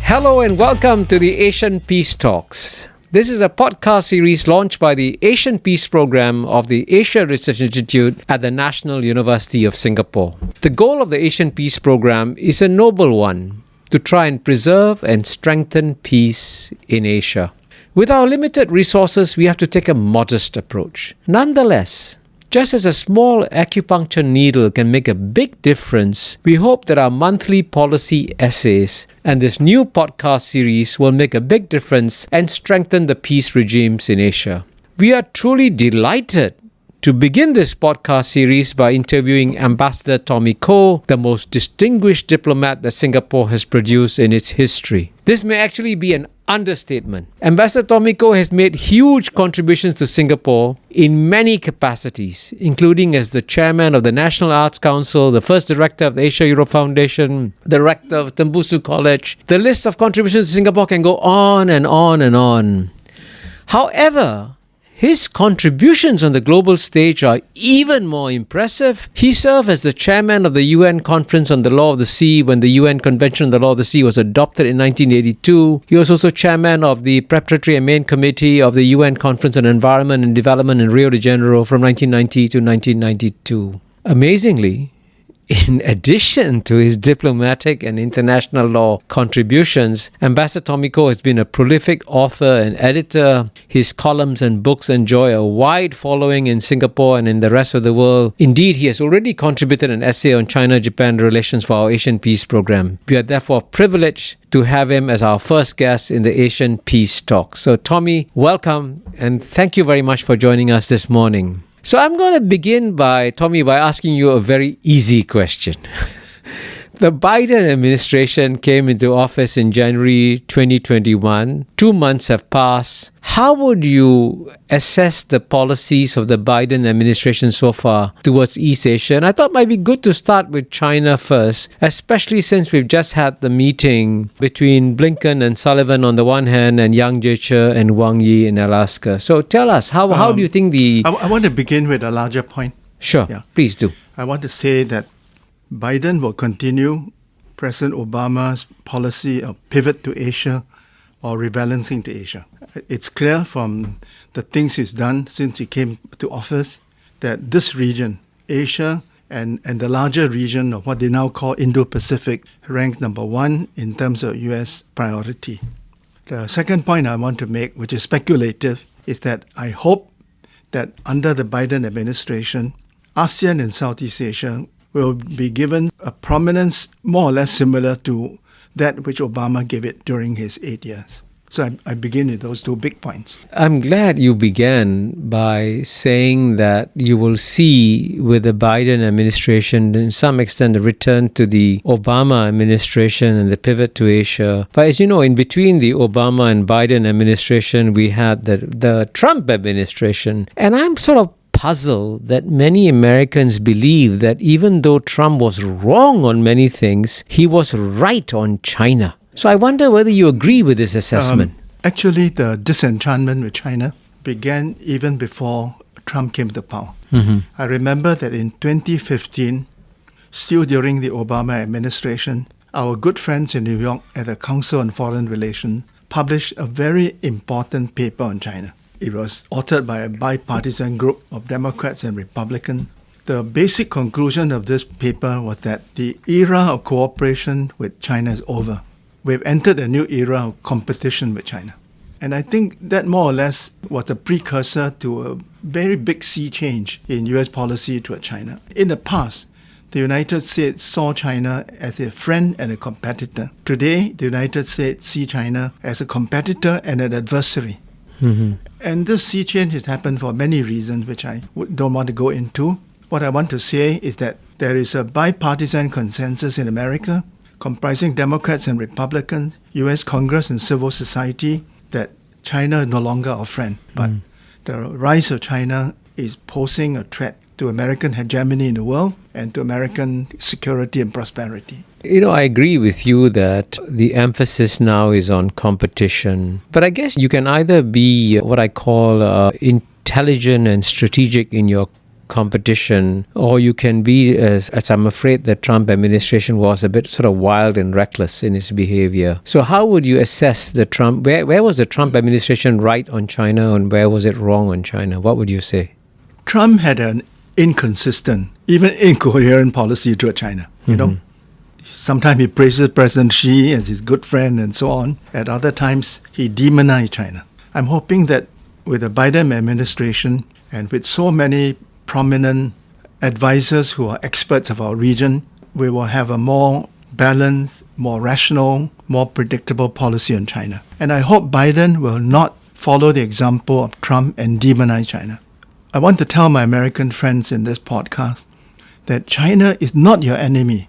Hello and welcome to the Asian Peace Talks. This is a podcast series launched by the Asian Peace Program of the Asia Research Institute at the National University of Singapore. The goal of the Asian Peace Program is a noble one, to try and preserve and strengthen peace in Asia. With our limited resources, we have to take a modest approach. Nonetheless, just as a small acupuncture needle can make a big difference, we hope that our monthly policy essays and this new podcast series will make a big difference and strengthen the peace regimes in Asia. We are truly delighted to begin this podcast series by interviewing Ambassador Tommy Koh, the most distinguished diplomat that Singapore has produced in its history. This may actually be an understatement. Ambassador Tommy Koh has made huge contributions to Singapore in many capacities, including as the chairman of the National Arts Council, the first director of the Asia Europe Foundation, the director of Tembusu College. The list of contributions to Singapore can go on and on and on. However, his contributions on the global stage are even more impressive. He served as the chairman of the UN Conference on the Law of the Sea when the UN Convention on the Law of the Sea was adopted in 1982. He was also chairman of the Preparatory and Main Committee of the UN Conference on Environment and Development in Rio de Janeiro from 1990 to 1992. Amazingly, in addition to his diplomatic and international law contributions, Ambassador Tommy Koh has been a prolific author and editor. His columns and books enjoy a wide following in Singapore and in the rest of the world. Indeed, he has already contributed an essay on China-Japan relations for our Asian Peace Program. We are therefore privileged to have him as our first guest in the Asian Peace Talk. So Tommy, welcome and thank you very much for joining us this morning. So I'm going to begin by asking you a very easy question. The Biden administration came into office in January 2021. 2 months have passed. How would you assess the policies of the Biden administration so far towards East Asia? And I thought it might be good to start with China first, especially since we've just had the meeting between Blinken and Sullivan on the one hand and Yang Jiechi and Wang Yi in Alaska. So tell us, how do you think I want to begin with a larger point. Sure, please do. I want to say that Biden will continue President Obama's policy of pivot to Asia or rebalancing to Asia. It's clear from the things he's done since he came to office that this region, Asia and the larger region of what they now call Indo-Pacific, ranks number one in terms of U.S. priority. The second point I want to make, which is speculative, is that I hope that under the Biden administration, ASEAN and Southeast Asia will be given a prominence more or less similar to that which Obama gave it during his 8 years. So I begin with those 2 big points. I'm glad you began by saying that you will see with the Biden administration, in some extent, the return to the Obama administration and the pivot to Asia. But as you know, in between the Obama and Biden administration, we had the Trump administration. And I'm sort of puzzled that many Americans believe that even though Trump was wrong on many things, he was right on China. So I wonder whether you agree with this assessment. Actually, the disenchantment with China began even before Trump came to power. Mm-hmm. I remember that in 2015, still during the Obama administration, our good friends in New York at the Council on Foreign Relations published a very important paper on China. It was authored by a bipartisan group of Democrats and Republicans. The basic conclusion of this paper was that the era of cooperation with China is over. We've entered a new era of competition with China. And I think that more or less was a precursor to a very big sea change in U.S. policy toward China. In the past, the United States saw China as a friend and a competitor. Today, the United States see China as a competitor and an adversary. Mm-hmm. And this sea change has happened for many reasons, which I don't want to go into. What I want to say is that there is a bipartisan consensus in America, comprising Democrats and Republicans, U.S. Congress and civil society, that China is no longer our friend. But the rise of China is posing a threat to American hegemony in the world and to American security and prosperity. You know, I agree with you that the emphasis now is on competition. But I guess you can either be what I call intelligent and strategic in your competition, or you can be, as I'm afraid the Trump administration was, a bit sort of wild and reckless in its behavior. So how would you assess the Trump, where was the Trump administration right on China and where was it wrong on China? What would you say? Trump had an inconsistent, even incoherent policy toward China. You know, sometimes he praises President Xi as his good friend and so on. At other times, he demonized China. I'm hoping that with the Biden administration and with so many prominent advisors who are experts of our region, we will have a more balanced, more rational, more predictable policy on China. And I hope Biden will not follow the example of Trump and demonize China. I want to tell my American friends in this podcast that China is not your enemy.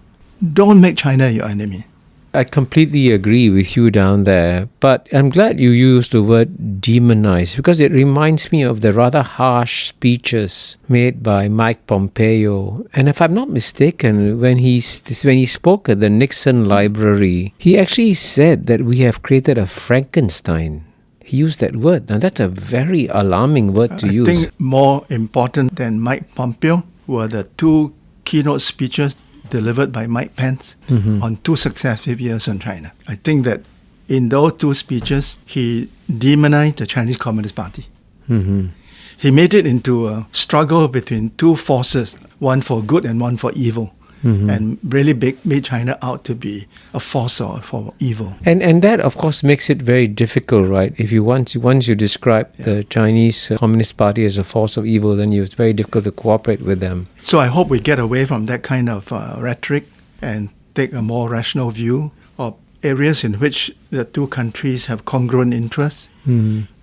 Don't make China your enemy. I completely agree with you down there, but I'm glad you used the word demonize because it reminds me of the rather harsh speeches made by Mike Pompeo. And if I'm not mistaken, when he spoke at the Nixon Library, he actually said that we have created a Frankenstein. He used that word. Now that's a very alarming word to use. I think more important than Mike Pompeo were the two keynote speeches delivered by Mike Pence on 2 successive years on China. I think that in those 2 speeches, he demonized the Chinese Communist Party. He made it into a struggle between 2 forces, one for good and one for evil, and really made China out to be a force for evil. And that, of course, makes it very difficult, right? If you once you describe the Chinese Communist Party as a force of evil, then it's very difficult to cooperate with them. So I hope we get away from that kind of rhetoric and take a more rational view of areas in which the 2 countries have congruent interests,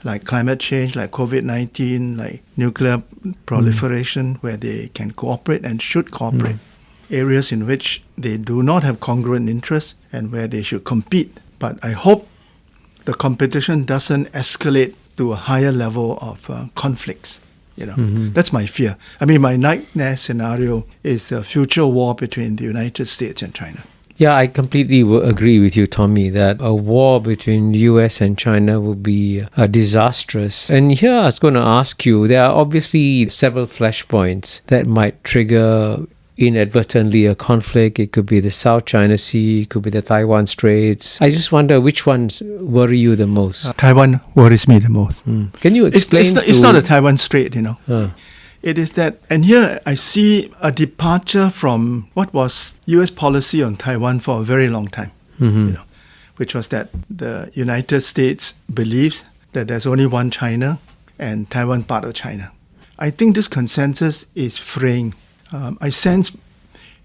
like climate change, like COVID-19, like nuclear proliferation, where they can cooperate and should cooperate. Areas in which they do not have congruent interests and where they should compete. But I hope the competition doesn't escalate to a higher level of conflicts. You know, that's my fear. I mean, my nightmare scenario is a future war between the United States and China. Yeah, I completely agree with you, Tommy, that a war between the US and China would be disastrous. And here I was going to ask you, there are obviously several flashpoints that might trigger inadvertently a conflict. It could be the South China Sea, it could be the Taiwan Straits. I just wonder which ones worry you the most. Taiwan worries me the most. Can you explain? It's not a Taiwan Strait, you know. It is that, and here I see a departure from what was U.S. policy on Taiwan for a very long time, you know, which was that the United States believes that there's only one China and Taiwan part of China. I think this consensus is fraying. I sense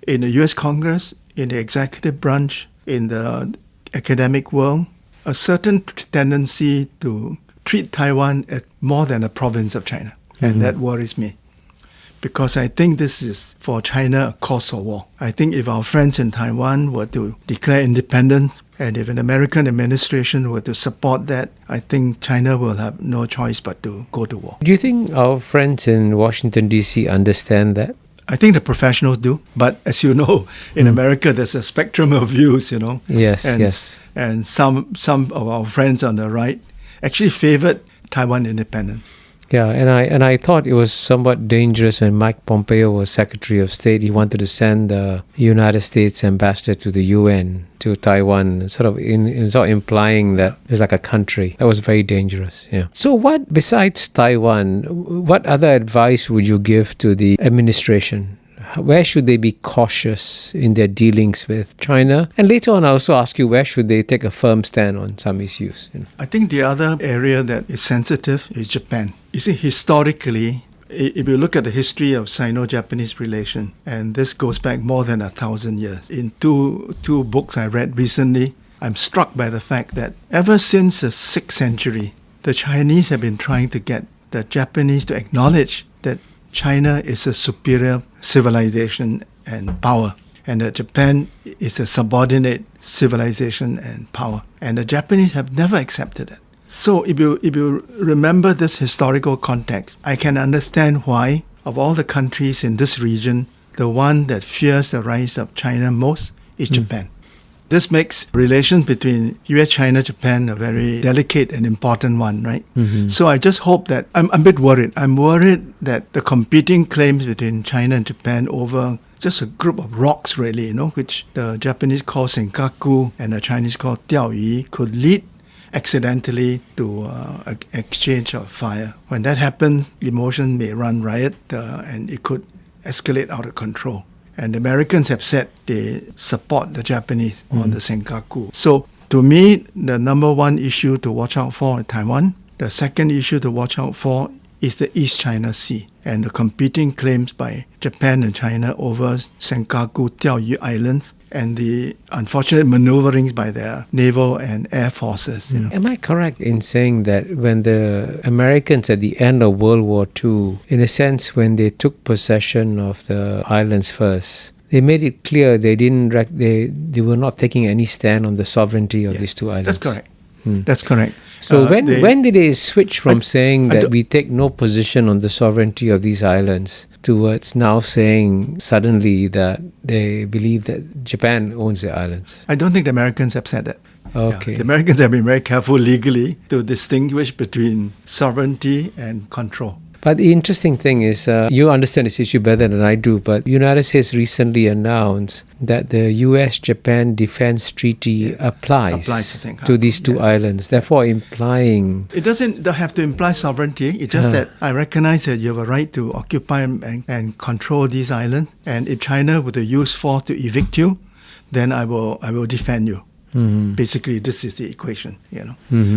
in the U.S. Congress, in the executive branch, in the academic world, a certain tendency to treat Taiwan as more than a province of China. And that worries me. Because I think this is, for China, a cause for war. I think if our friends in Taiwan were to declare independence, and if an American administration were to support that, I think China will have no choice but to go to war. Do you think our friends in Washington, D.C. understand that? I think the professionals do, but as you know, in America, there's a spectrum of views, you know. Yes. And some of our friends on the right actually favored Taiwan independence. Yeah, and I thought it was somewhat dangerous when Mike Pompeo was Secretary of State. He wanted to send the United States ambassador to the UN, to Taiwan, sort of implying that it's like a country. That was very dangerous. Yeah. So what, besides Taiwan, what other advice would you give to the administration? Where should they be cautious in their dealings with China? And later on, I'll also ask you, where should they take a firm stand on some issues? You know? I think the other area that is sensitive is Japan. You see, historically, if you look at the history of Sino-Japanese relation, and this goes back more than 1,000 years, in two books I read recently, I'm struck by the fact that ever since the 6th century, the Chinese have been trying to get the Japanese to acknowledge that China is a superior civilization and power, and that Japan is a subordinate civilization and power. And the Japanese have never accepted it. So if you remember this historical context, I can understand why, of all the countries in this region, the one that fears the rise of China most is Japan. This makes relations between US, China, Japan a very delicate and important one, right? So I just hope that, I'm a bit worried. I'm worried that the competing claims between China and Japan over just a group of rocks, really, which the Japanese call Senkaku and the Chinese call Diaoyu, could lead accidentally to an exchange of fire. When that happens, emotion may run riot and it could escalate out of control. And the Americans have said they support the Japanese on the Senkaku. So to me, the number one issue to watch out for is Taiwan. The second issue to watch out for is the East China Sea and the competing claims by Japan and China over Senkaku, Diaoyu Islands, and the unfortunate maneuverings by their naval and air forces. Am I correct in saying that when the Americans at the end of World War II, in a sense, when they took possession of the islands first, they made it clear they were not taking any stand on the sovereignty of these two islands? That's correct. That's correct. So when did they switch from saying that we take no position on the sovereignty of these islands towards now saying suddenly that they believe that Japan owns the islands? I don't think the Americans have said that. Okay. Yeah, the Americans have been very careful legally to distinguish between sovereignty and control. But the interesting thing is, you understand this issue better than I do, but the United States recently announced that the US-Japan Defense Treaty applies to these two islands, therefore implying... It doesn't have to imply sovereignty, it's just that I recognize that you have a right to occupy and control these islands, and if China were to use force to evict you, then I will defend you. Basically, this is the equation,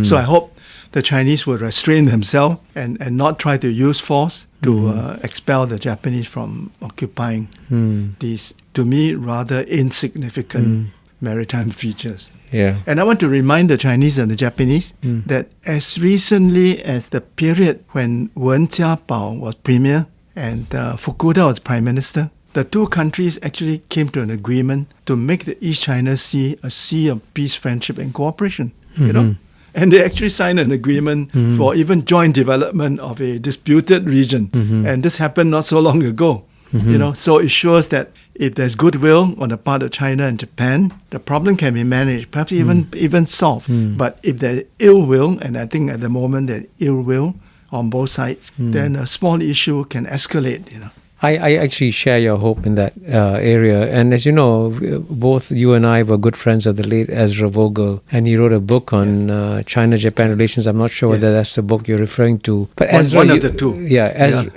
So I hope the Chinese will restrain themselves and not try to use force to expel the Japanese from occupying these, to me, rather insignificant maritime features. Yeah. And I want to remind the Chinese and the Japanese that as recently as the period when Wen Jiabao was premier and Fukuda was prime minister, the two countries actually came to an agreement to make the East China Sea a sea of peace, friendship, and cooperation. And they actually signed an agreement for even joint development of a disputed region. And this happened not so long ago. So it shows that if there's goodwill on the part of China and Japan, the problem can be managed, perhaps even solved. But if there's ill will, and I think at the moment there's ill will on both sides, then a small issue can escalate. I actually share your hope in that area. And as you know, both you and I were good friends of the late Ezra Vogel, and he wrote a book on China-Japan relations. I'm not sure whether that's the book you're referring to. But one of the two.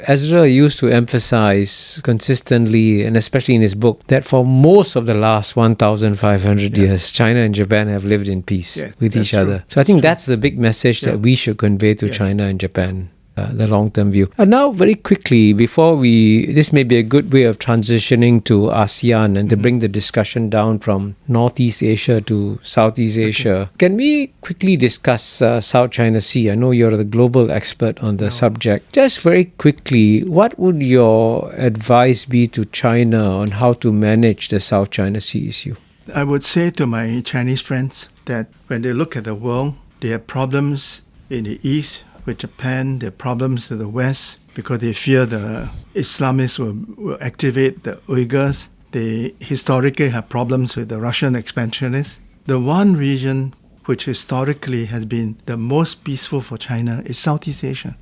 Ezra used to emphasize consistently, and especially in his book, that for most of the last 1,500 years, China and Japan have lived in peace with each other. So I think that's the big message that we should convey to China and Japan. The long-term view. And now, very quickly, this may be a good way of transitioning to ASEAN and to bring the discussion down from Northeast Asia to Southeast Asia. Can we quickly discuss South China Sea? I know you're the global expert on the subject. Just very quickly, what would your advice be to China on how to manage the South China Sea issue? I would say to my Chinese friends that when they look at the world, they have problems in the East with Japan, there are problems to the West because they fear the Islamists will activate the Uyghurs. They historically have problems with the Russian expansionists. The one region which historically has been the most peaceful for China is Southeast Asia.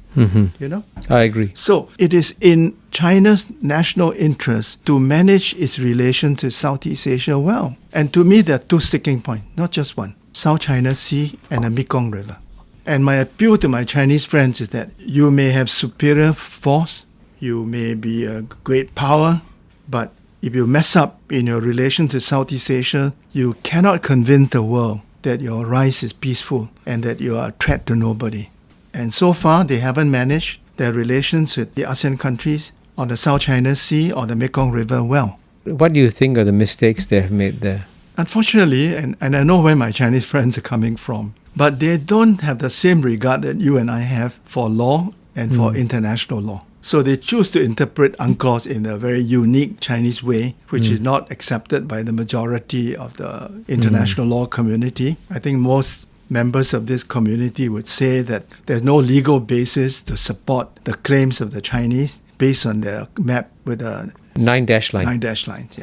I agree. So it is in China's national interest to manage its relations with Southeast Asia well. And to me, there are two sticking points, not just one. South China Sea and the Mekong River. And my appeal to my Chinese friends is that you may have superior force, you may be a great power, but if you mess up in your relations with Southeast Asia, you cannot convince the world that your rise is peaceful and that you are a threat to nobody. And so far, they haven't managed their relations with the ASEAN countries on the South China Sea or the Mekong River well. What do you think are the mistakes they have made there? Unfortunately, and I know where my Chinese friends are coming from, but they don't have the same regard that you and I have for law and for international law. So they choose to interpret UNCLOS in a very unique Chinese way, which is not accepted by the majority of the international law community. I think most members of this community would say that there's no legal basis to support the claims of the Chinese based on their map with a 9 dash line. 9 dash lines,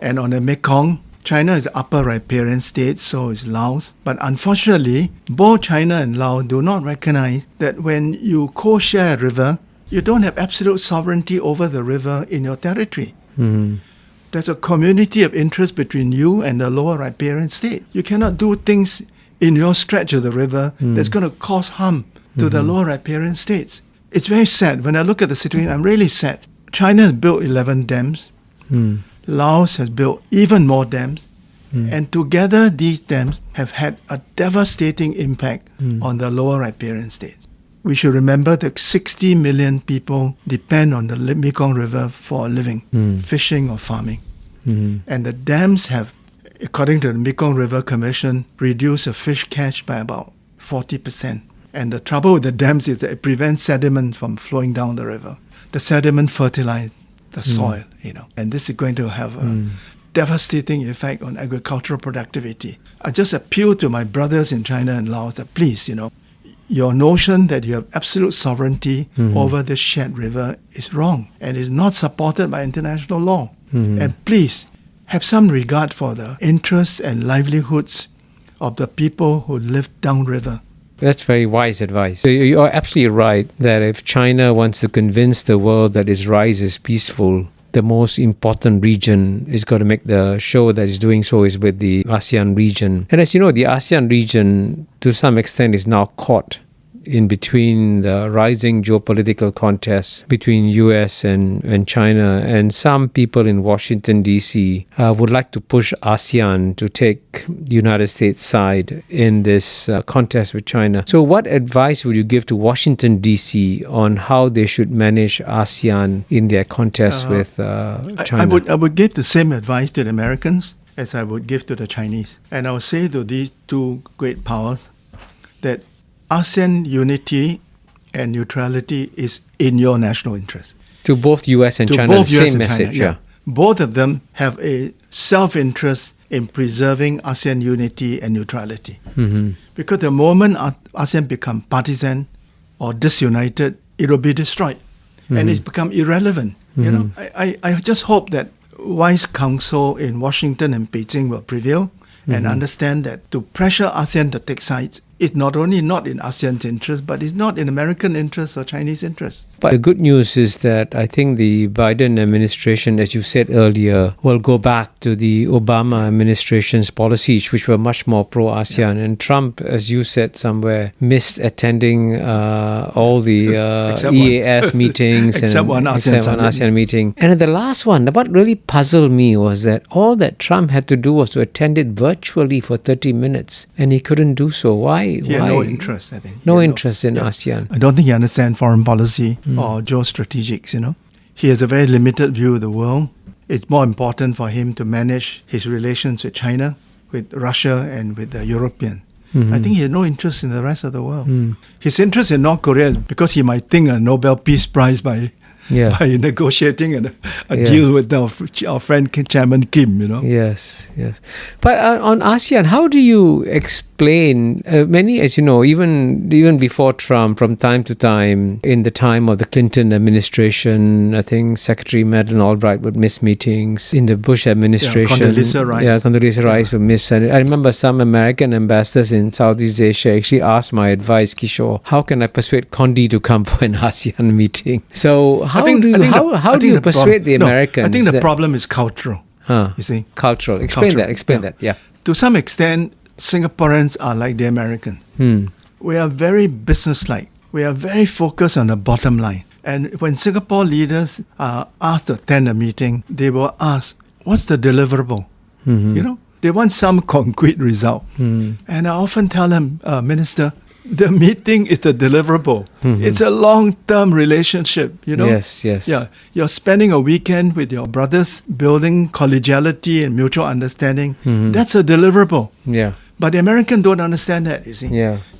And on the Mekong, China is upper riparian state, so is Laos. But unfortunately, both China and Laos do not recognize that when you co-share a river, you don't have absolute sovereignty over the river in your territory. There's a community of interest between you and the lower riparian state. You cannot do things in your stretch of the river that's going to cause harm to the lower riparian states. It's very sad. When I look at the situation, I'm really sad. China has built 11 dams. Laos has built even more dams. And together, these dams have had a devastating impact on the lower riparian states. We should remember that 60 million people depend on the Mekong River for a living, fishing or farming. And the dams have, according to the Mekong River Commission, reduced the fish catch by about 40%. And the trouble with the dams is that it prevents sediment from flowing down the river. The sediment fertilizes the soil, and this is going to have a devastating effect on agricultural productivity. I just appeal to my brothers in China and Laos that please, your notion that you have absolute sovereignty over this shared river is wrong and is not supported by international law. And please, have some regard for the interests and livelihoods of the people who live downriver. That's very wise advice. So you are absolutely right that if China wants to convince the world that its rise is peaceful, the most important region is going to make the show that is doing so is with the ASEAN region. And as you know, the ASEAN region, to some extent, is now caught in between the rising geopolitical contests between US and China. And some people in Washington, D.C. Would like to push ASEAN to take the United States' side in this contest with China. So what advice would you give to Washington, D.C. on how they should manage ASEAN in their contest with China? I would give the same advice to the Americans as I would give to the Chinese. And I would say to these two great powers that ASEAN unity and neutrality is in your national interest. To both US and to China, both the US same and message. China, yeah. Both of them have a self-interest in preserving ASEAN unity and neutrality. Because the moment ASEAN become partisan or disunited, it will be destroyed. And it's become irrelevant. I just hope that wise counsel in Washington and Beijing will prevail and understand that to pressure ASEAN to take sides is not only not in ASEAN's interest, but it's not in American interest or Chinese interest. But the good news is that I think the Biden administration, as you said earlier, will go back to the Obama administration's policies, which were much more pro-ASEAN. And Trump, as you said somewhere, missed attending all the EAS meetings except one ASEAN meeting. And the last one, what really puzzled me was that all that Trump had to do was to attend it virtually for 30 minutes. And he couldn't do so. Why? He had no interest, I think. No interest in ASEAN. I don't think he understands foreign policy or geostrategics, He has a very limited view of the world. It's more important for him to manage his relations with China, with Russia, and with the Europeans. I think he has no interest in the rest of the world. His interest in North Korea is because he might think a Nobel Peace Prize by negotiating a deal with our friend Chairman Kim, Yes. But on ASEAN, how do you explain, many, as you know, even before Trump, from time to time, in the time of the Clinton administration, I think Secretary Madeleine Albright would miss meetings. In the Bush administration, Condoleezza Rice would miss. And I remember some American ambassadors in Southeast Asia actually asked my advice, Kishore, how can I persuade Condi to come for an ASEAN meeting? So how do you persuade the Americans? I think the problem is cultural. You see? Cultural. Explain that. Yeah. To some extent, Singaporeans are like the Americans. We are very businesslike. We are very focused on the bottom line. And when Singapore leaders are asked to attend a meeting, they will ask, what's the deliverable? They want some concrete result. And I often tell them, Minister, the meeting is the deliverable. It's a long-term relationship, Yes. Yeah, you're spending a weekend with your brothers, building collegiality and mutual understanding. That's a deliverable. Yeah. But the Americans don't understand that, you see.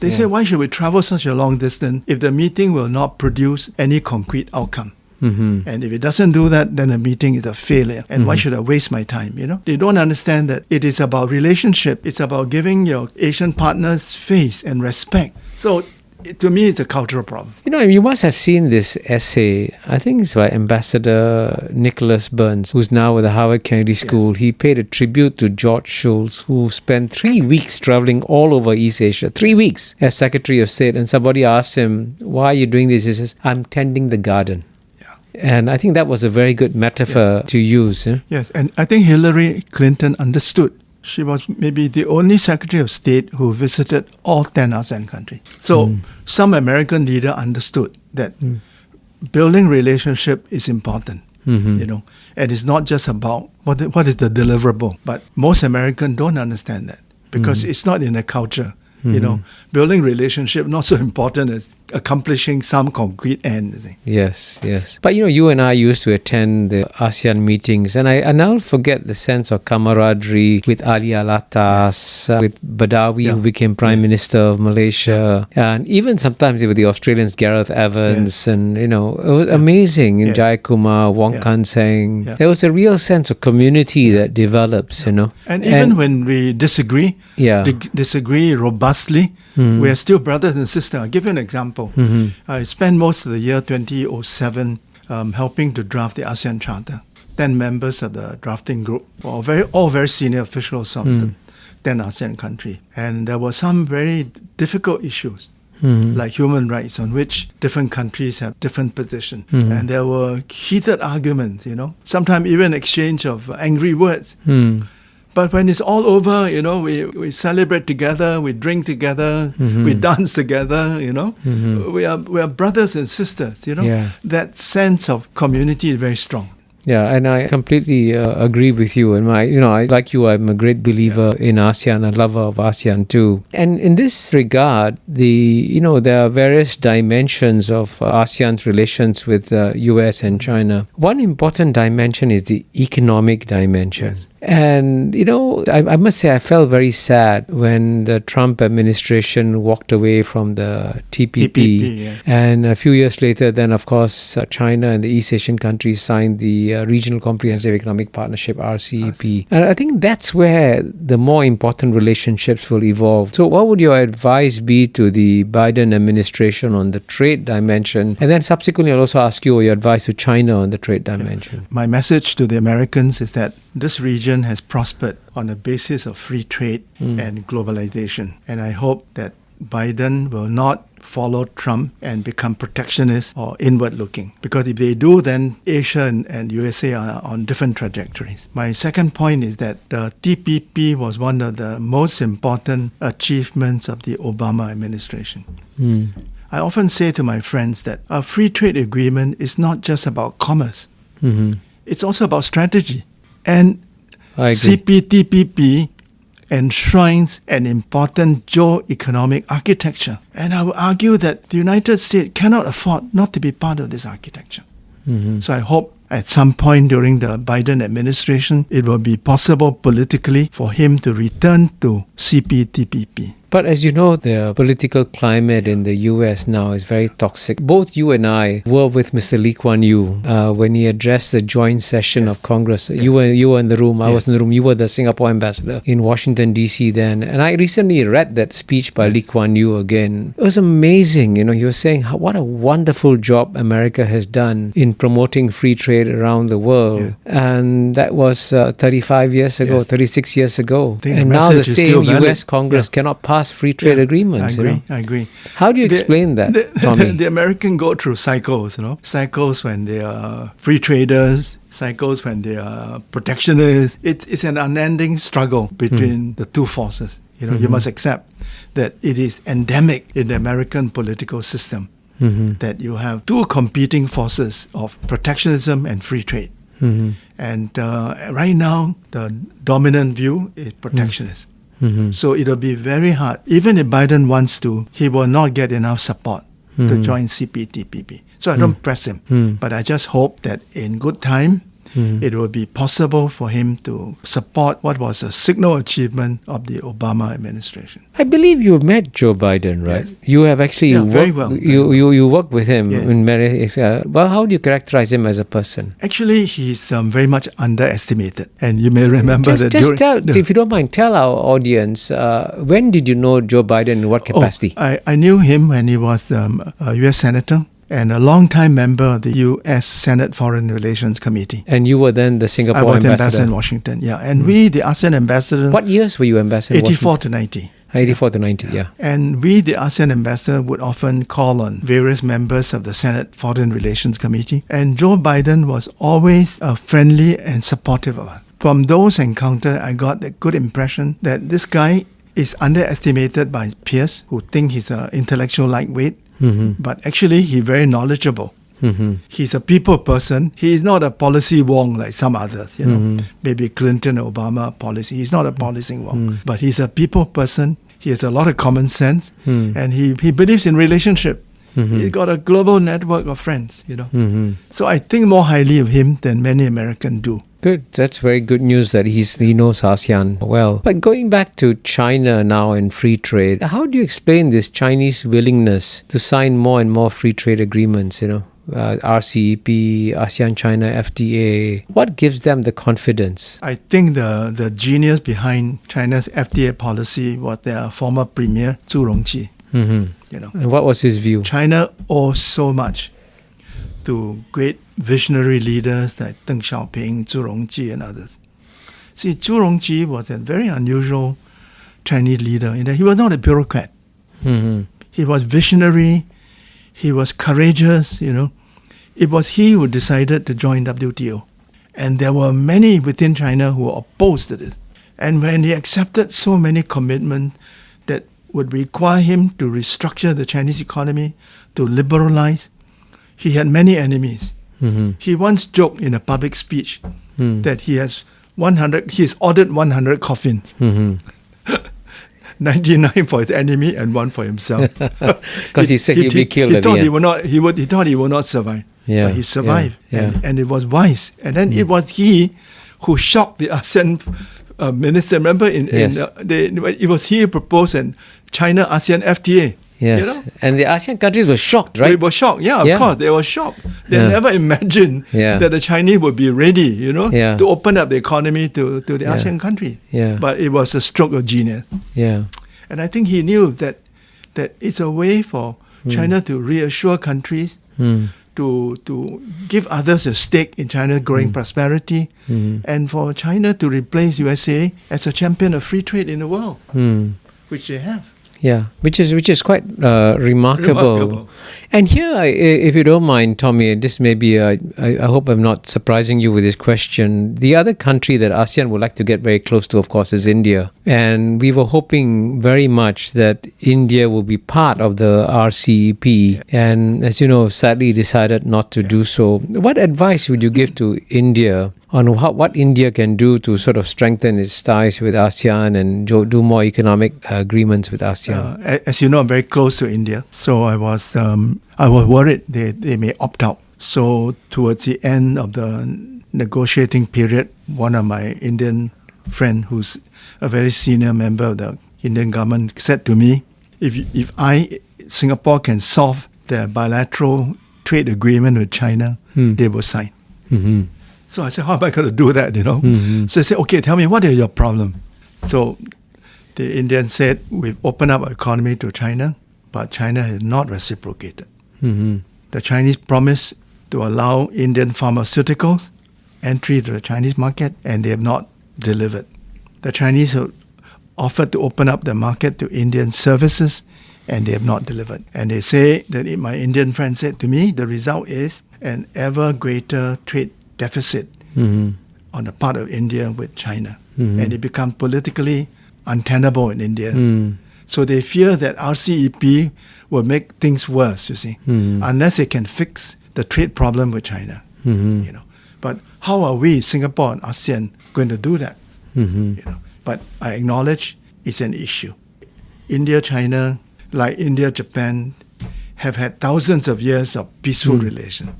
They say, why should we travel such a long distance if the meeting will not produce any concrete outcome? And if it doesn't do that, then the meeting is a failure. And why should I waste my time, They don't understand that it is about relationship. It's about giving your Asian partners face and respect. So to me, it's a cultural problem. You must have seen this essay. I think it's by Ambassador Nicholas Burns, who's now at the Harvard Kennedy School. He paid a tribute to George Shultz, who spent 3 weeks traveling all over East Asia. 3 weeks as Secretary of State. And somebody asked him, why are you doing this? He says, I'm tending the garden. And I think that was a very good metaphor to use. Yes, and I think Hillary Clinton understood. She was maybe the only Secretary of State who visited all 10 ASEAN countries. So some American leader understood that building relationship is important, and it's not just about what is the deliverable. But most Americans don't understand that because it's not in their culture. Building relationship not so important as accomplishing some concrete end. Yes. But you and I used to attend the ASEAN meetings, and I now forget the sense of camaraderie with Ali Alatas, with Badawi, who became Prime Minister of Malaysia, and even sometimes with the Australians, Gareth Evans, and it was amazing. In Jayakumar, Wong Kan Seng, there was a real sense of community that develops. And even when we disagree, disagree robustly, we are still brothers and sisters. I'll give you an example. I spent most of the year 2007 helping to draft the ASEAN Charter. 10 members of the drafting group, all very senior officials of the 10 ASEAN countries. And there were some very difficult issues, like human rights, on which different countries have different positions. And there were heated arguments, sometimes even exchange of angry words. But when it's all over, we celebrate together, we drink together, we dance together, we are brothers and sisters, That sense of community is very strong. Yeah, and I completely agree with you. And I like you, I'm a great believer in ASEAN, a lover of ASEAN too. And in this regard, there are various dimensions of ASEAN's relations with US and China. One important dimension is the economic dimension. Yes. And, I must say I felt very sad when the Trump administration walked away from the TPP. And a few years later, then, of course, China and the East Asian countries signed the Regional Comprehensive Economic Partnership, RCEP. And I think that's where the more important relationships will evolve. So what would your advice be to the Biden administration on the trade dimension? And then subsequently, I'll also ask you your advice to China on the trade dimension. My message to the Americans is that this region has prospered on the basis of free trade and globalization. And I hope that Biden will not follow Trump and become protectionist or inward-looking. Because if they do, then Asia and USA are on different trajectories. My second point is that the TPP was one of the most important achievements of the Obama administration. I often say to my friends that a free trade agreement is not just about commerce. It's also about strategy. And CPTPP enshrines an important geo-economic architecture. And I would argue that the United States cannot afford not to be part of this architecture. So I hope at some point during the Biden administration, it will be possible politically for him to return to CPTPP. But as you know, the political climate in the US now is very toxic. Both you and I were with Mr. Lee Kuan Yew when he addressed the joint session of Congress. You were in the room, I was in the room, you were the Singapore ambassador in Washington, D.C. then. And I recently read that speech by Lee Kuan Yew again. It was amazing. He was saying what a wonderful job America has done in promoting free trade around the world. And that was 35 years ago, 36 years ago. And now the same US Congress cannot pass free trade agreements. I agree. How do you explain that, Tommy? The Americans go through cycles, cycles when they are free traders, cycles when they are protectionists. It's an unending struggle between the two forces. You must accept that it is endemic in the American political system that you have two competing forces of protectionism and free trade. And right now, the dominant view is protectionist. So it'll be very hard. Even if Biden wants to, he will not get enough support to join CPTPP. So I don't press him. But I just hope that in good time, it would be possible for him to support what was a signal achievement of the Obama administration. I believe you met Joe Biden, right? Yes. You have actually Yeah, worked, very well. you worked with him Yes. in many. Well, how do you characterize him as a person? Actually, he's very much underestimated. And you may remember that Just during tell, if you don't mind, tell our audience, when did you know Joe Biden, in what capacity? I knew him when he was a U.S. Senator and a long-time member of the U.S. Senate Foreign Relations Committee. And you were then the Singapore I was ambassador. ambassador in Washington, yeah. And we, the ASEAN ambassador, What years were you ambassador? in 84 Washington? to 90. 84 to 90, yeah. And we, the ASEAN ambassador, would often call on various members of the Senate Foreign Relations Committee. And Joe Biden was always friendly and supportive of us. From those encounters, I got the good impression that this guy is underestimated by peers who think he's an intellectual lightweight. But actually, he's very knowledgeable. He's a people person. He is not a policy wong like some others, maybe Clinton, Obama policy. He's not a policy wong, but he's a people person. He has a lot of common sense, and he believes in relationship. He's got a global network of friends, So I think more highly of him than many Americans do. Good. That's very good news that he knows ASEAN well. But going back to China now and free trade, how do you explain this Chinese willingness to sign more and more free trade agreements, RCEP, ASEAN-China FTA? What gives them the confidence? I think the genius behind China's FTA policy was their former premier, Zhu Rongji. And what was his view? China owes so much to great visionary leaders like Deng Xiaoping, Zhu Rongji, and others. See, Zhu Rongji was a very unusual Chinese leader in that he was not a bureaucrat. He was visionary. He was courageous, It was he who decided to join WTO. And there were many within China who were opposed to this. And when he accepted so many commitments that would require him to restructure the Chinese economy, to liberalize, he had many enemies. He once joked in a public speech that he has ordered 100 coffins. 99 for his enemy and 1 for himself. Because he said he'd be killed at the end. He thought he would not survive. Yeah, but he survived. yeah. And it was wise. And then it was he who shocked the ASEAN minister. Remember, it was he who proposed an China-ASEAN FTA. Yes. And the ASEAN countries were shocked, right? They were shocked. Yeah, of course. They were shocked. They never imagined that the Chinese would be ready, to open up the economy to the ASEAN countries. Yeah. But it was a stroke of genius. Yeah. And I think he knew that it's a way for China to reassure countries, to give others a stake in China's growing prosperity, and for China to replace USA as a champion of free trade in the world, which they have. Yeah, which is quite remarkable. And here, if you don't mind, Tommy, this may be, I hope I'm not surprising you with this question. The other country that ASEAN would like to get very close to, of course, is India. And we were hoping very much that India will be part of the RCEP. And as you know, sadly decided not to do so. What advice would you give to India on what India can do to sort of strengthen its ties with ASEAN and do more economic agreements with ASEAN? As you know, I'm very close to India, so I was worried they may opt out. So towards the end of the negotiating period, one of my Indian friend, who's a very senior member of the Indian government, said to me, if Singapore can solve their bilateral trade agreement with China, they will sign. So I said, how am I going to do that, So I said, okay, tell me, what is your problem? So the Indian said, we've opened up our economy to China, but China has not reciprocated. The Chinese promised to allow Indian pharmaceuticals entry to the Chinese market, and they have not delivered. The Chinese have offered to open up the market to Indian services, and they have not delivered. And they say that my Indian friend said to me, the result is an ever greater trade deficit on the part of India with China. And it becomes politically untenable in India. So they fear that RCEP will make things worse, you see, unless they can fix the trade problem with China. But how are we, Singapore and ASEAN, going to do that? But I acknowledge it's an issue. India, China, like India, Japan, have had thousands of years of peaceful relations.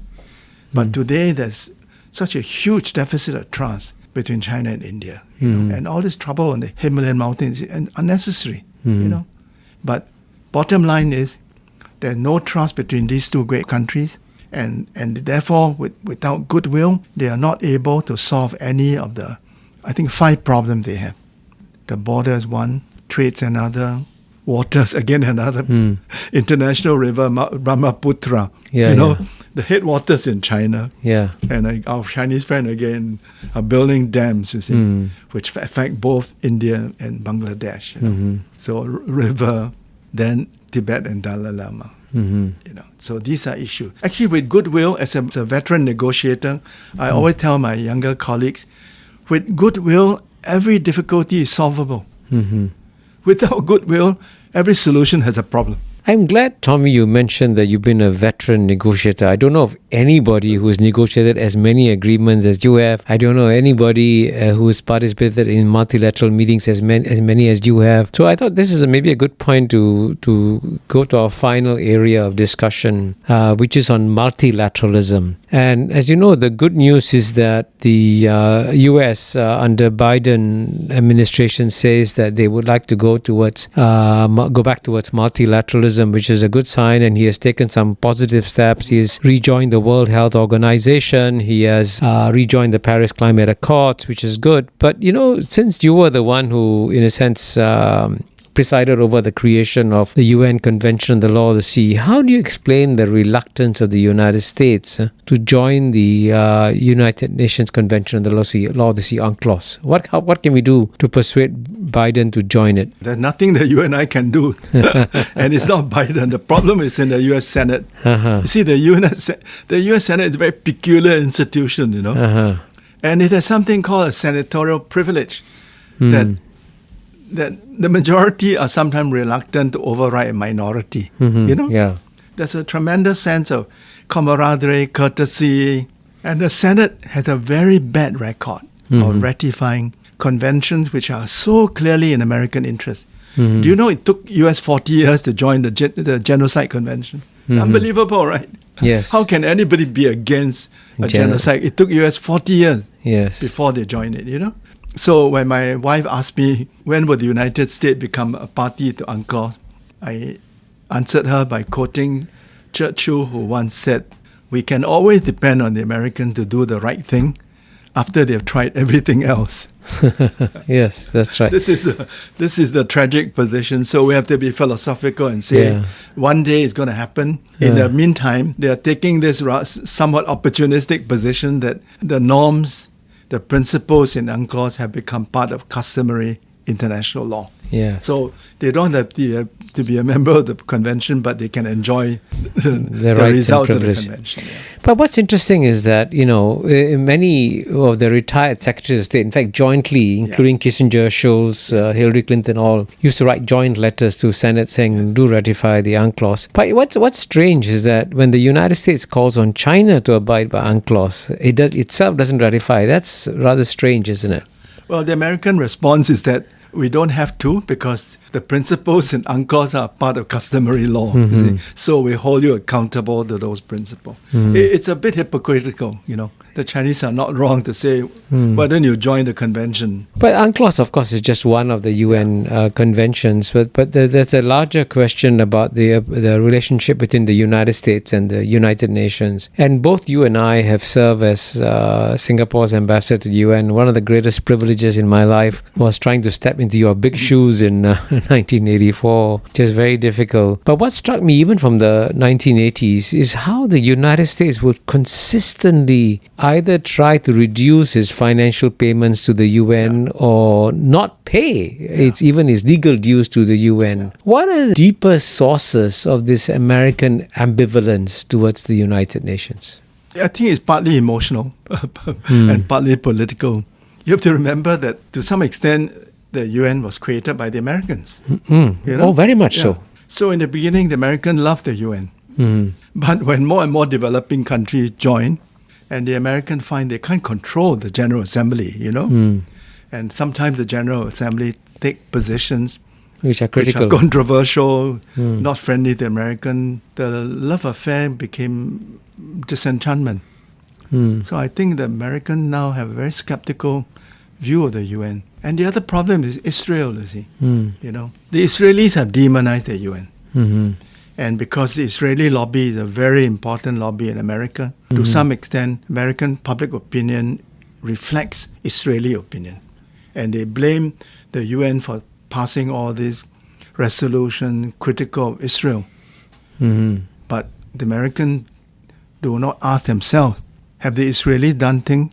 But today there's such a huge deficit of trust between China and India, you know, and all this trouble on the Himalayan mountains is unnecessary, you know. But bottom line is there's no trust between these two great countries, and therefore without goodwill, they are not able to solve any of the, I think, 5 problems they have. The border is one, trade's another, waters again another, international river Brahmaputra, you know, the headwaters in China. Yeah. And our Chinese friend again are building dams, you see, which affect both India and Bangladesh. You know? So river, then Tibet and Dalai Lama. You know, so these are issues. Actually, with goodwill, as a veteran negotiator, I always tell my younger colleagues, with goodwill, every difficulty is solvable. Without goodwill, every solution has a problem. I'm glad, Tommy, you mentioned that you've been a veteran negotiator. I don't know of anybody who has negotiated as many agreements as you have. I don't know anybody who has participated in multilateral meetings as many as you have. So I thought this is maybe a good point to go to our final area of discussion, which is on multilateralism. And as you know, the good news is that the US under Biden administration says that they would like to go back towards multilateralism, which is a good sign, and he has taken some positive steps. He has rejoined the World Health Organization. He has rejoined the Paris Climate Accords, which is good. But, you know, since you were the one who, in a sense, presided over the creation of the UN Convention on the Law of the Sea, how do you explain the reluctance of the United States to join the United Nations Convention on the Law of the Sea, UNCLOS? What can we do to persuade Biden to join it? There's nothing that you and I can do. And it's not Biden. The problem is in the US Senate. You see, the US Senate is a very peculiar institution, you know. And it has something called a senatorial privilege that the majority are sometimes reluctant to override a minority, you know? Yeah. There's a tremendous sense of camaraderie, courtesy, and the Senate had a very bad record of ratifying conventions which are so clearly in American interest. Do you know it took US 40 years to join the Genocide Convention? It's unbelievable, right? Yes. How can anybody be against a genocide? It took US 40 years before they joined it, you know? So when my wife asked me, when will the United States become a party to UNCLOS, I answered her by quoting Churchill, who once said, "We can always depend on the Americans to do the right thing after they've tried everything else." Yes, that's right. This is the tragic position. So we have to be philosophical and say, one day it's going to happen. In the meantime, they are taking this somewhat opportunistic position that the norms, the principles in UNCLOS have become part of customary international law. Yes. So they don't have to be a member of the convention, but they can enjoy the rights results and of the privilege. convention. Yeah. But what's interesting is that, you know, many of the retired secretaries of state, in fact, jointly, including Kissinger, Scholz, Hillary Clinton, all used to write joint letters to Senate saying, do ratify the UNCLOS. But what's strange is that when the United States calls on China to abide by UNCLOS, it itself doesn't ratify. That's rather strange, isn't it? Well, the American response is that we don't have to, because the principles in UNCLOS are part of customary law. You see? So we hold you accountable to those principles. It's a bit hypocritical, you know. The Chinese are not wrong to say, why don't you join the convention? But UNCLOS, of course, is just one of the UN conventions. But there's a larger question about the relationship between the United States and the United Nations. And both you and I have served as Singapore's ambassador to the UN. One of the greatest privileges in my life was trying to step into your big shoes in 1984, which is very difficult. But what struck me even from the 1980s is how the United States would consistently either try to reduce his financial payments to the UN or not pay even his legal dues to the UN. What are the deeper sources of this American ambivalence towards the United Nations? I think it's partly emotional and partly political. You have to remember that to some extent the UN was created by the Americans. You know? Oh, very much so. So in the beginning, the Americans loved the UN. But when more and more developing countries join, and the Americans find they can't control the General Assembly, you know? And sometimes the General Assembly take positions which are critical, which are controversial, not friendly to the American. The love affair became disenchantment. So I think the Americans now have a very skeptical view of the UN. And the other problem is Israel, you see. You know, the Israelis have demonized the UN. And because the Israeli lobby is a very important lobby in America, to some extent, American public opinion reflects Israeli opinion. And they blame the UN for passing all these resolutions critical of Israel. But the Americans do not ask themselves, have the Israelis done things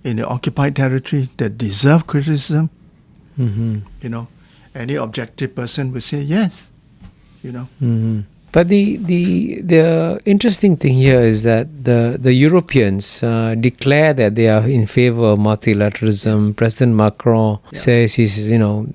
in the occupied territory that deserve criticism? You know, any objective person would say yes. You know. But the interesting thing here is that the Europeans declare that they are in favor of multilateralism. President Macron says he's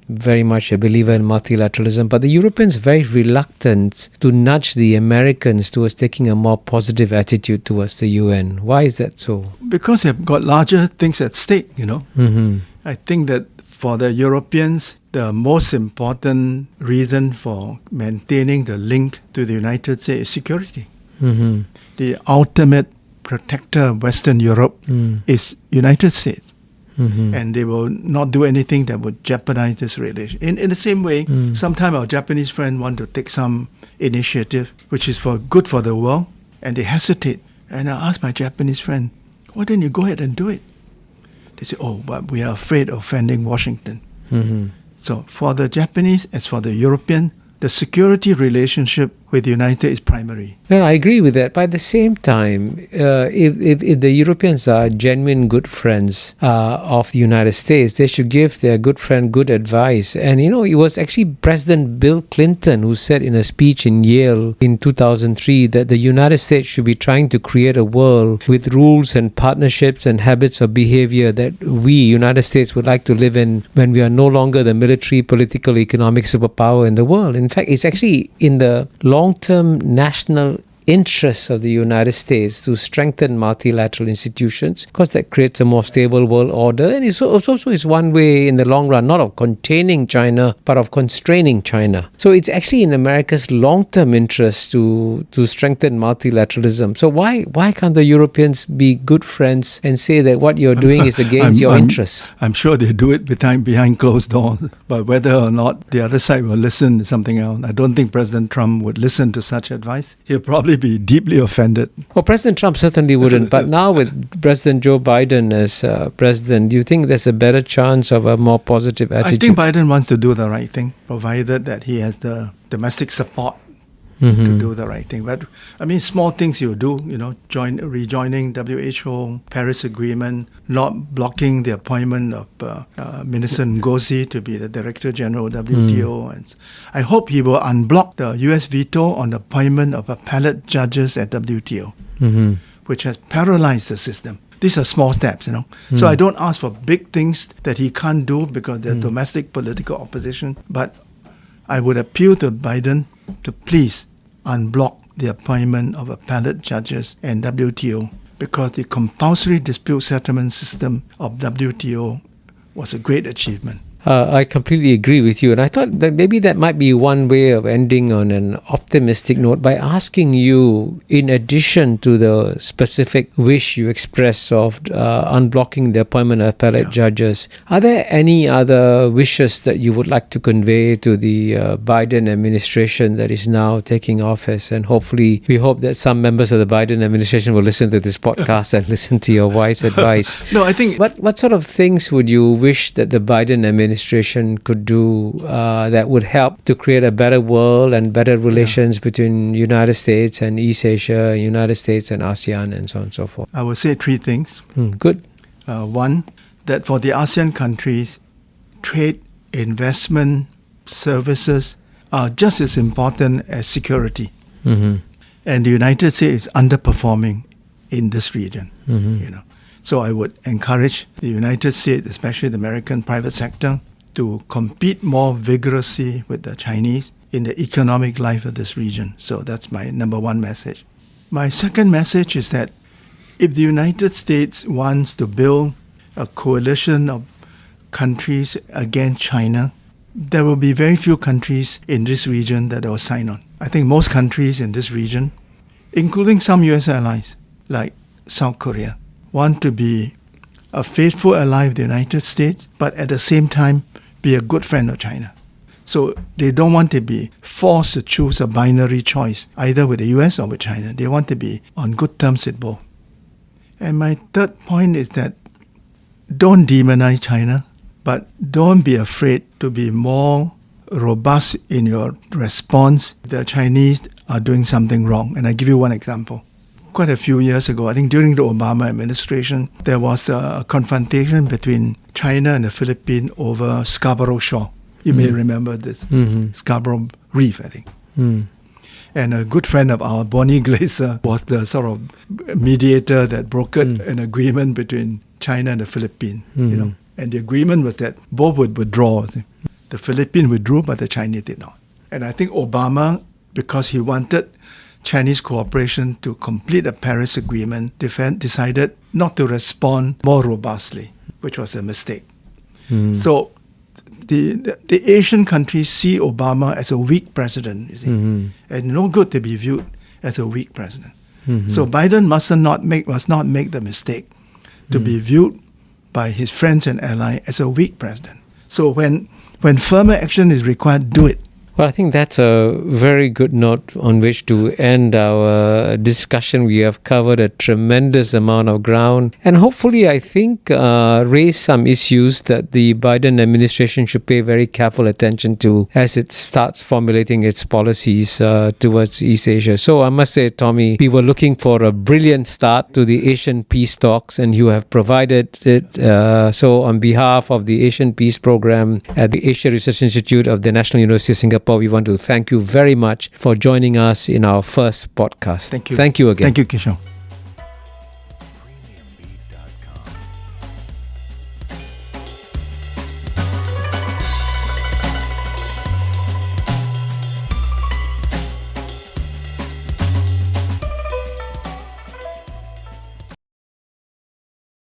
very much a believer in multilateralism. But the Europeans are very reluctant to nudge the Americans towards taking a more positive attitude towards the UN. Why is that so? Because they've got larger things at stake. You know. I think that for the Europeans, the most important reason for maintaining the link to the United States is security. The ultimate protector of Western Europe is United States. And they will not do anything that would jeopardize this relation. In the same way, sometimes our Japanese friends want to take some initiative which is good for the world, and they hesitate. And I ask my Japanese friend, why don't you go ahead and do it? They say, but we are afraid of offending Washington. So for the Japanese, as for the European, the security relationship with the United States is primary. Well, I agree with that. But at the same time, if the Europeans are genuine good friends of the United States, they should give their good friend good advice. And, it was actually President Bill Clinton who said in a speech in Yale in 2003 that the United States should be trying to create a world with rules and partnerships and habits of behavior that we, United States, would like to live in when we are no longer the military, political, economic superpower in the world. In fact, it's actually in the long-term national interests of the United States to strengthen multilateral institutions, because that creates a more stable world order, and it's also is one way in the long run not of containing China but of constraining China. So it's actually in America's long-term interest to strengthen multilateralism. So why can't the Europeans be good friends and say that what you're doing is against your interests? I'm sure they do it behind closed doors, but whether or not the other side will listen is something else. I don't think President Trump would listen to such advice. He'll probably be deeply offended. Well, President Trump certainly wouldn't, but now with President Joe Biden as president, do you think there's a better chance of a more positive attitude? I think Biden wants to do the right thing, provided that he has the domestic support to do the right thing. But I mean, small things you do, rejoining WHO, Paris Agreement, not blocking the appointment of Minister Ngozi to be the Director General of WTO. And I hope he will unblock the US veto on the appointment of appellate judges at WTO, which has paralyzed the system. These are small steps, So I don't ask for big things that he can't do because there's domestic political opposition. But I would appeal to Biden to please unblock the appointment of appellate judges in WTO, because the compulsory dispute settlement system of WTO was a great achievement. I completely agree with you, and I thought that maybe that might be one way of ending on an optimistic note by asking you, in addition to the specific wish you expressed of unblocking the appointment of appellate judges, are there any other wishes that you would like to convey to the Biden administration that is now taking office? And hopefully, we hope that some members of the Biden administration will listen to this podcast and listen to your wise advice. No, I think... What sort of things would you wish that the Biden administration could do that would help to create a better world and better relations between United States and East Asia, United States and ASEAN, and so on and so forth? I would say three things. Good. One, that for the ASEAN countries, trade, investment, services are just as important as security. And the United States is underperforming in this region. So I would encourage the United States, especially the American private sector, to compete more vigorously with the Chinese in the economic life of this region. So that's my number one message. My second message is that if the United States wants to build a coalition of countries against China, there will be very few countries in this region that will sign on. I think most countries in this region, including some US allies, like South Korea, want to be a faithful ally of the United States, but at the same time be a good friend of China. So they don't want to be forced to choose a binary choice, either with the US or with China. They want to be on good terms with both. And my third point is that don't demonize China, but don't be afraid to be more robust in your response. The Chinese are doing something wrong. And I give you one example. Quite a few years ago, I think during the Obama administration, there was a confrontation between China and the Philippines over Scarborough Shoal. You may remember this. Scarborough Reef, I think. And a good friend of ours, Bonnie Glaser, was the sort of mediator that brokered an agreement between China and the Philippines. And the agreement was that both would withdraw. The Philippines withdrew, but the Chinese did not. And I think Obama, because he wanted Chinese cooperation to complete the Paris Agreement, decided not to respond more robustly, which was a mistake. So the Asian countries see Obama as a weak president, you see, and no good to be viewed as a weak president. So Biden must not make the mistake to be viewed by his friends and allies as a weak president. So when firmer action is required, do it. Well, I think that's a very good note on which to end our discussion. We have covered a tremendous amount of ground and hopefully, I think, raised some issues that the Biden administration should pay very careful attention to as it starts formulating its policies towards East Asia. So I must say, Tommy, we were looking for a brilliant start to the Asian Peace Talks and you have provided it. So on behalf of the Asian Peace Program at the Asia Research Institute of the National University of Singapore, we want to thank you very much for joining us in our first podcast. Thank you. Thank you again. Thank you, Kishore.